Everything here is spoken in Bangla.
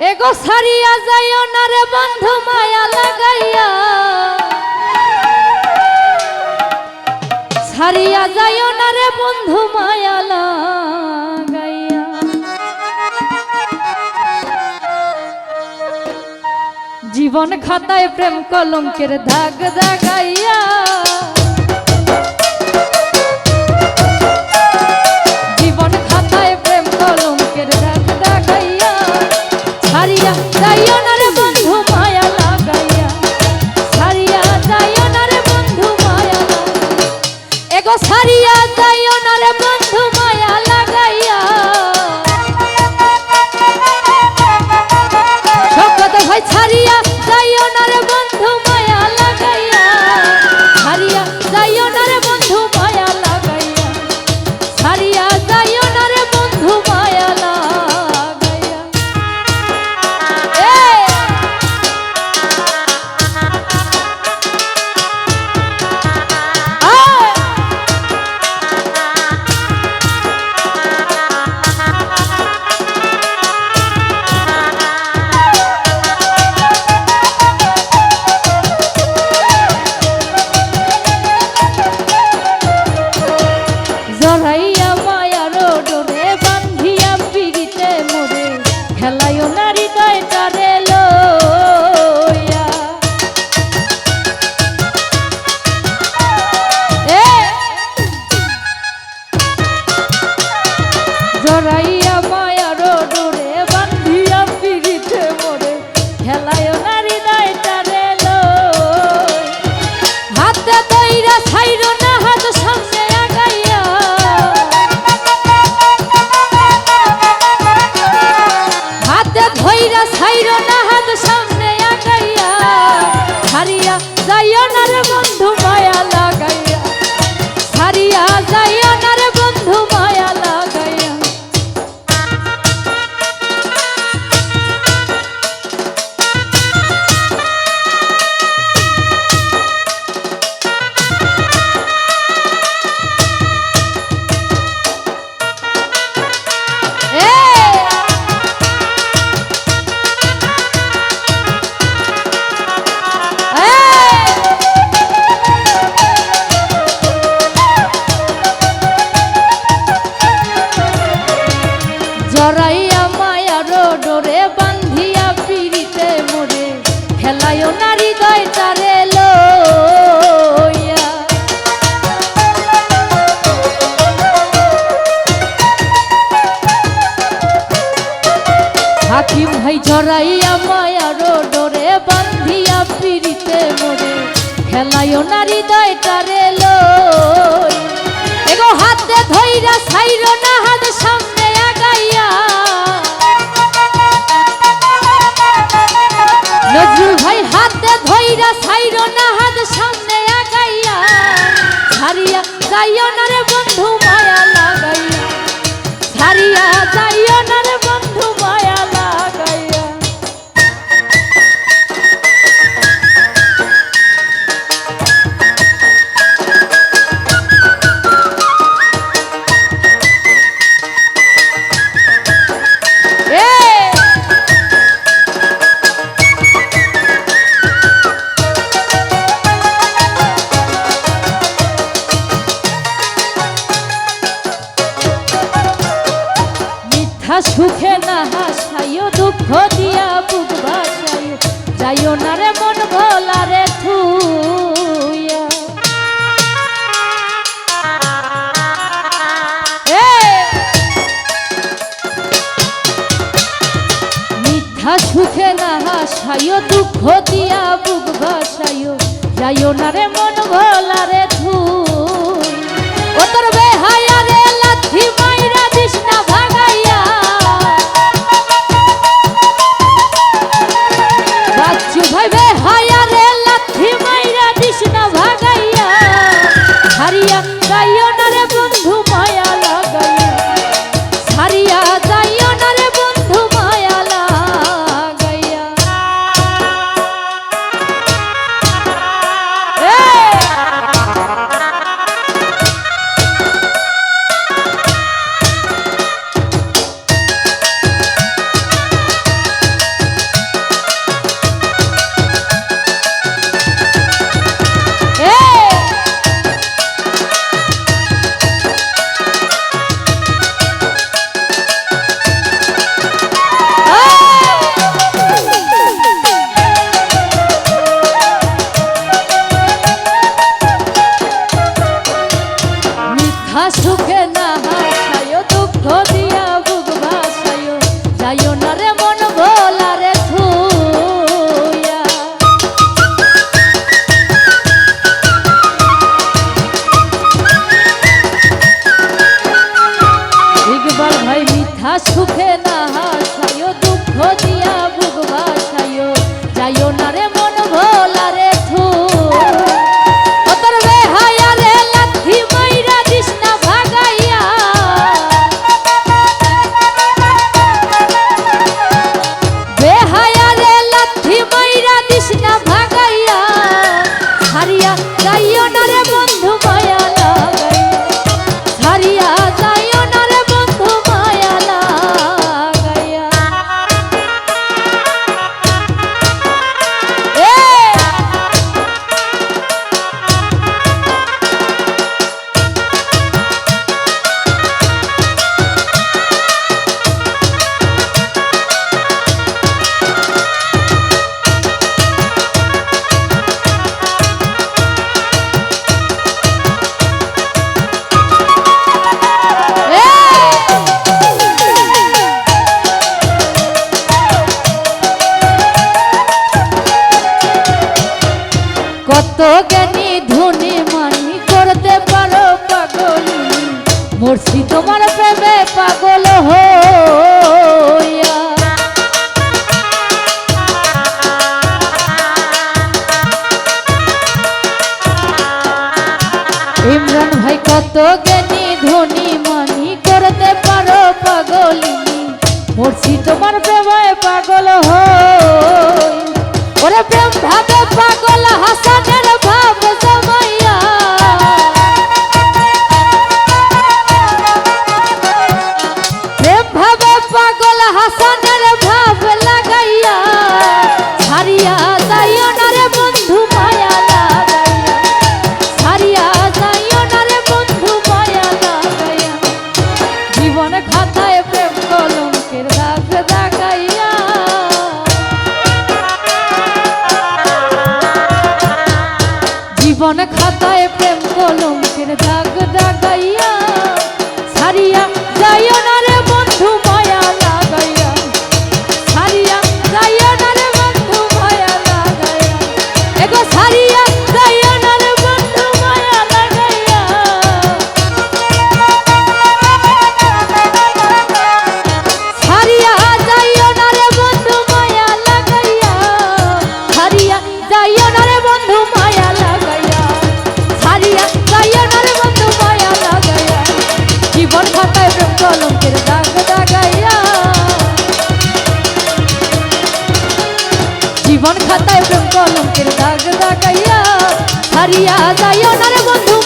এগো সারিয়া যাইও না রে বন্ধু মায়া লাগাইয়া, সারিয়া যাইও না রে বন্ধু মায়া লাগাইয়া। জীবন খাতায় প্রেম কলঙ্কের দাগ দাগাইয়া, জীবন খাতায় প্রেম কলঙ্কের দাগ দাগাইয়া। সারিয়া যাইও না রে বন্ধু মায়া লাগাইয়া, সারিয়া যাইও না রে বন্ধু মায়া লাগাইয়া। এগো সারিয়া যাইও না রে বন্ধু মায়া লাগাইয়া। শকত ভাই ছাড়িয়া যাইও না রে বন্ধু মায়া লাগাইয়া, ছাড়িয়া যাইও না রে বন্ধু মায়া লাগাইয়া, ছাড়িয়া যাইও না রে বন্ধু মায়া লাগাইয়া। জড়াইয়া মায়ার ডোরে বান্ধিয়া পিড়িতে মোরে, খেলায়ও নারী দয়টারে লইয়া। জড়াইয়া মায়ার ডোরে বান্ধিয়া পিড়িতে মোরে, খেলায়ও নারী দয়টারে লই। হাতে দইরা ছাইরো না হাত সামনে আগাইয়া, হাতে ধইরা ছাইরো না হাত সামনে আগাইয়া। ছাড়িয়া যাইও না রে বন্ধু মায়া লাগাইয়া, ছাড়িয়া যাইও না রে বন্ধু মায়া লাগাইয়া। জড়াইয়া মায়ার ডোরে বান্ধিয়া পিড়িতে মোরে, খেলায়ও নারী দয়টারে লইয়া। হাকিম ভাই জড়াইয়া মায়ার ডোরে বান্ধিয়া পিড়িতে মোরে, খেলায়ও নারী দয়টারে লই। এগো হাতে ধইরা ছাইরো না হাত সামনে আগাইয়া। নজরুল ভাই হাতে ধইরা ছাইরো না হাত সামনে আগাইয়া। ছাড়িয়া যাইও না রে বন্ধু মায়া লাগাইয়া, ছাড়িয়া যাইও না রে বন্ধু মায়া লাগাইয়া। সুখে না হাসাইও, দুঃখ দিয়া বুক ভাসাইও, যাইও না রে মন ভোলা রে থুইয়া। মিথ্যা সুখে না হাসাইও, দুঃখ দিয়া বুক ভাসাইও, যাইও না রে মন ভোলা রে থুই। ও তোর বেহায়া রে লাথি মাইরা দিস না ভাগাইয়া। ভাই বেহায়া রে লাথি মাইরা দিস না ভাগাইয়া। ছাড়িয়া যাইও না রে বন্ধু মায়া লাগাইয়া, ছাড়িয়া যাইও না রে বন্ধু মায়া লাগাইয়া। যাইও না রে মন ভোলা রে থুইয়া। ইকবাল ভাই মিথ্যা সুখে না হাসাইও, দুঃখ দিয়া বুক ভাসাইও, যাইও না রে মন ভোলা রে থুইয়া। অতর বেহায়া রে লাথি মাইরা দিস না ভাগাইয়া, বেহায়া রে লাথি মাইরা দিস না ভাগাইয়া, হারিয়া যাইও না রে বন্ধু মায়া লাগাইয়া, হারিয়া যাইও না রে বন্ধু মায়া লাগাইয়া। কত জ্ঞানী ধনী মানি করতে পারো পাগলি, মরছি তোমার প্রেমে পাগল হইয়া। ইমরান ভাই কত জ্ঞানী ধনী মানি করতে পারো পাগলি, মরছি তোমার প্রেমে পাগল হই। ওরে প্রেম ভাবে পাগল হাসানের ভাব জমাইয়া, প্রেম ভাবে পাগল হাসানের ভাব লাগাইয়া, ছাড়িয়া যাইও না রে বন্ধু মায়া লাগাইয়া, ছাড়িয়া যাইও না রে বন্ধু মায়া লাগাইয়া। জীবন খাতায় প্রেম কলঙ্কের দাগ দাগাইয়া, জীবন খাতায় প্রেম কলঙ্কের দাগ দাগাইয়া, ছাড়িয়া যাইও না রে বন্ধু মায়া লাগাইয়া, ছাড়িয়া যাইও না রে বন্ধু মায়া লাগাইয়া, এগো ছাড়িয়া যাইও না রে বন্ধু মায়া লাগাইয়া। ছাড়িয়া যাইও না রে বন্ধু মায়া লাগাইয়া, ছাড়িয়া যাইও না রে বন্ধু মায়া লাগাইয়া, ছাড়িয়া যাইও না রে বন্ধু মায়া লাগাইয়া। জীবন খাতায় প্রেম কলঙ্কের দাগ দাগাইয়া, জীবন খাতায় প্রেম কলঙ্কের দাগ দাগাইয়া, ছাড়িয়া যাইও না রে বন্ধু